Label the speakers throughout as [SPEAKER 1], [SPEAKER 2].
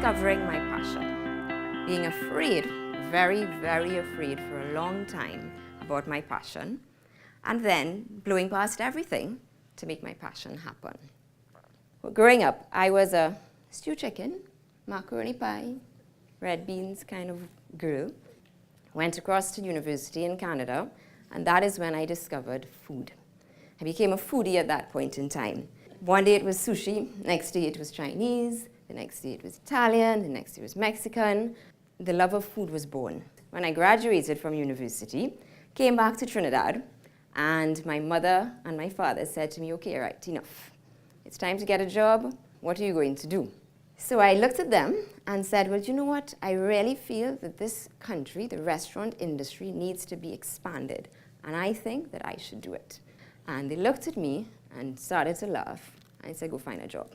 [SPEAKER 1] discovering my passion, being afraid, very, very afraid for a long time about my passion, and then blowing past everything to make my passion happen. Well, growing up, I was a stew chicken, macaroni pie, red beans kind of girl. Went across to university in Canada, and that is when I discovered food. I became a foodie at that point in time. One day it was sushi, next day it was Chinese, the next day it was Italian, the next day it was Mexican. The love of food was born. When I graduated from university, came back to Trinidad, and my mother and my father said to me, okay, right, enough. It's time to get a job. What are you going to do? So I looked at them and said, well, you know what? I really feel that this country, the restaurant industry, needs to be expanded. And I think that I should do it. And they looked at me and started to laugh. I said, go find a job.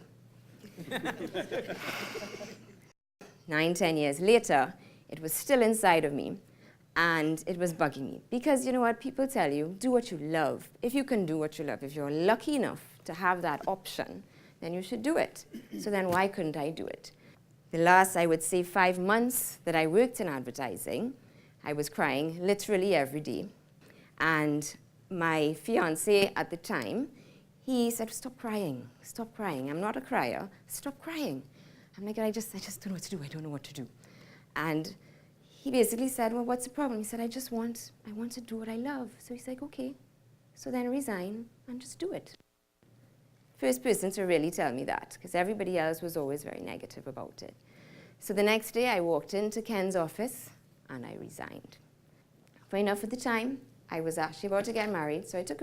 [SPEAKER 1] 9, 10 years later, it was still inside of me. And it was bugging me. Because you know what? People tell you, do what you love. If you can do what you love, if you're lucky enough to have that option, then you should do it. So then why couldn't I do it? The last, I would say, 5 months that I worked in advertising, I was crying literally every day. And my fiancé at the time, he said, stop crying, stop crying. I'm not a crier, stop crying. I'm like, I just don't know what to do, I don't know what to do. And he basically said, well, what's the problem? He said, I want to do what I love. So he's like, okay, so then resign and just do it. First person to really tell me that, because everybody else was always very negative about it. So the next day I walked into Ken's office and I resigned. For enough at the time, I was actually about to get married, so I took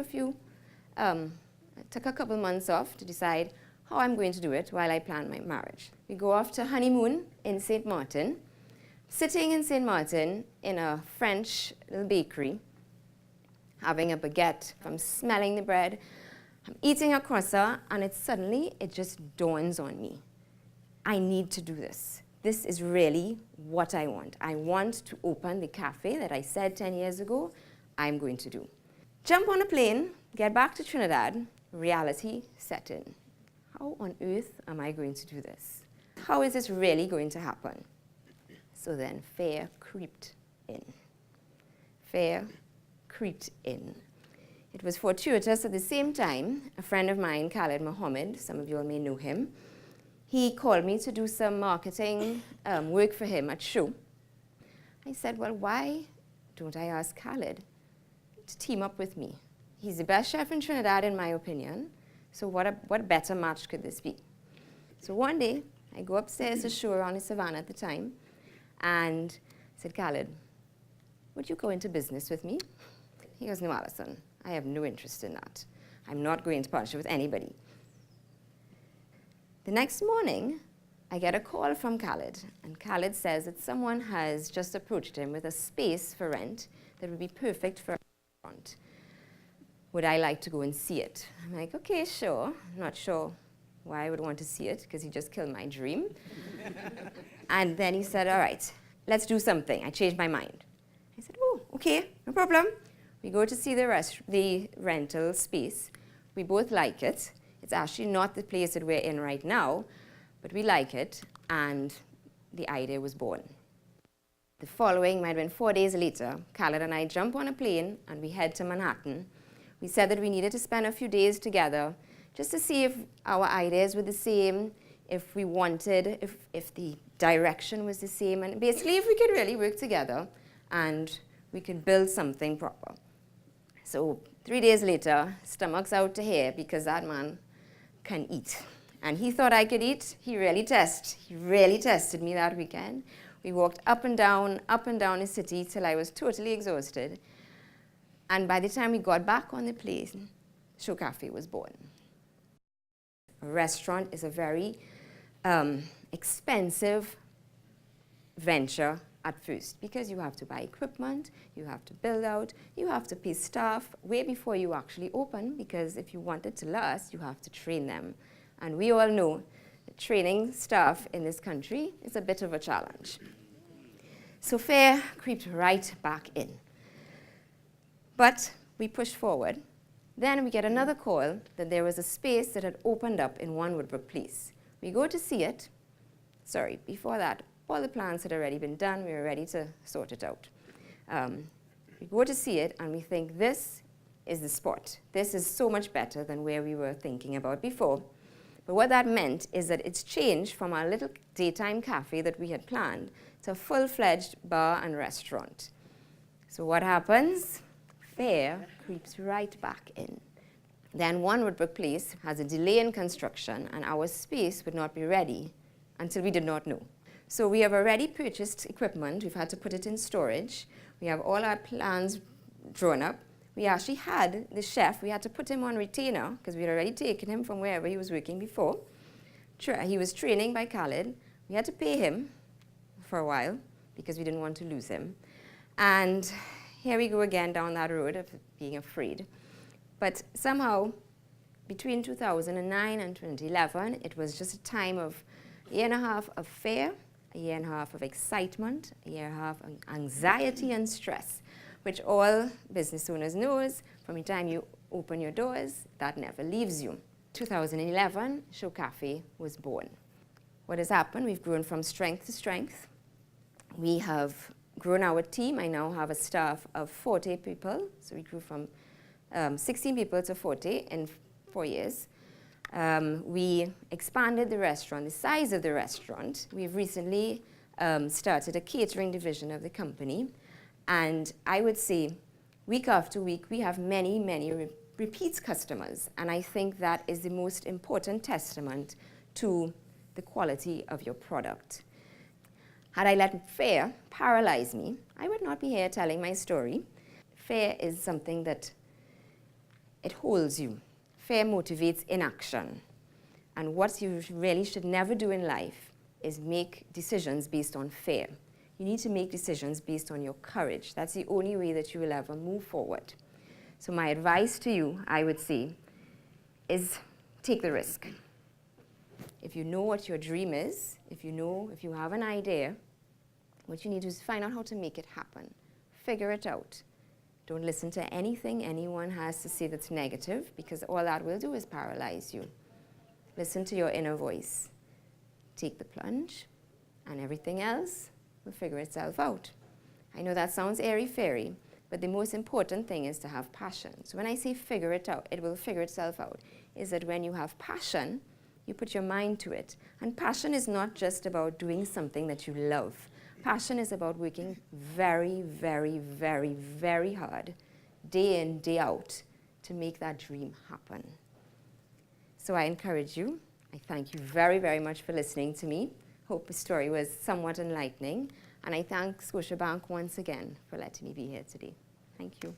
[SPEAKER 1] a couple months off to decide how I'm going to do it while I plan my marriage. We go off to honeymoon in St. Martin. Sitting in St. Martin in a French little bakery, having a baguette, I'm smelling the bread, I'm eating a croissant, and it just dawns on me. I need to do this. This is really what I want. I want to open the cafe that I said 10 years ago I'm going to do. Jump on a plane, get back to Trinidad, reality set in. How on earth am I going to do this? How is this really going to happen? So then fear creeped in. Fear creeped in. It was fortuitous at the same time, a friend of mine, Khalid Mohammed, some of you all may know him, he called me to do some marketing work for him at show. I said, well, why don't I ask Khalid to team up with me? He's the best chef in Trinidad, in my opinion, so what better match could this be? So one day, I go upstairs to show around the Savannah at the time, and I said, Khalid, would you go into business with me? He goes, no, Alison, I have no interest in that. I'm not going to partnership with anybody. The next morning, I get a call from Khalid, and Khalid says that someone has just approached him with a space for rent that would be perfect for a restaurant. Would I like to go and see it? I'm like, okay, sure. I'm not sure why I would want to see it, because he just killed my dream. And then he said, all right, let's do something. I changed my mind. I said, oh, okay, no problem. We go to see the rental space. We both like it. It's actually not the place that we're in right now, but we like it, and the idea was born. The following, might have been 4 days later, Khalid and I jump on a plane and we head to Manhattan. We said that we needed to spend a few days together just to see if our ideas were the same, if we wanted, if the direction was the same, and basically if we could really work together and we could build something proper. So 3 days later, stomach's out to here because that man can eat. And he thought I could eat. He really tested me that weekend. We walked up and down the city till I was totally exhausted. And by the time we got back on the plane, Show Cafe was born. A restaurant is a very expensive venture at first, because you have to buy equipment, you have to build out, you have to pay staff way before you actually open, because if you want it to last, you have to train them. And we all know that training staff in this country is a bit of a challenge. So fear creeped right back in. But we pushed forward. Then we get another call that there was a space that had opened up in One Woodbrook Place. We go to see it, sorry, before that, all the plans had already been done. We were ready to sort it out. We go to see it and we think this is the spot. This is so much better than where we were thinking about before. But what that meant is that it's changed from our little daytime cafe that we had planned to a full-fledged bar and restaurant. So what happens? Fare creeps right back in. Then One Woodbrook Place has a delay in construction and our space would not be ready until we did not know. So we have already purchased equipment. We've had to put it in storage. We have all our plans drawn up. We actually had the chef, we had to put him on retainer because we had already taken him from wherever he was working before. He was training by Khalid. We had to pay him for a while because we didn't want to lose him. And here we go again down that road of being afraid. But somehow, between 2009 and 2011, it was just a time of a year and a half of fear, a year and a half of excitement, a year and a half of anxiety and stress, which all business owners knows from the time you open your doors, that never leaves you. 2011, Show Cafe was born. What has happened? We've grown from strength to strength. We have grown our team. I now have a staff of 40 people. So we grew from 16 people to 40 in 4 years. We expanded the restaurant, the size of the restaurant. We've recently started a catering division of the company. And I would say week after week, we have many, many repeat customers. And I think that is the most important testament to the quality of your product. Had I let fear paralyze me, I would not be here telling my story. Fear is something that it holds you. Fear motivates inaction. And what you really should never do in life is make decisions based on fear. You need to make decisions based on your courage. That's the only way that you will ever move forward. So my advice to you, I would say, is take the risk. If you know what your dream is, if you have an idea, what you need to do is find out how to make it happen. Figure it out. Don't listen to anything anyone has to say that's negative, because all that will do is paralyze you. Listen to your inner voice. Take the plunge, and everything else will figure itself out. I know that sounds airy-fairy, but the most important thing is to have passion. So when I say figure it out, it will figure itself out, is that when you have passion, you put your mind to it. And passion is not just about doing something that you love. Passion is about working very, very, very, very hard, day in, day out, to make that dream happen. So I encourage you. I thank you very, very much for listening to me. Hope the story was somewhat enlightening. And I thank Scotiabank once again for letting me be here today. Thank you.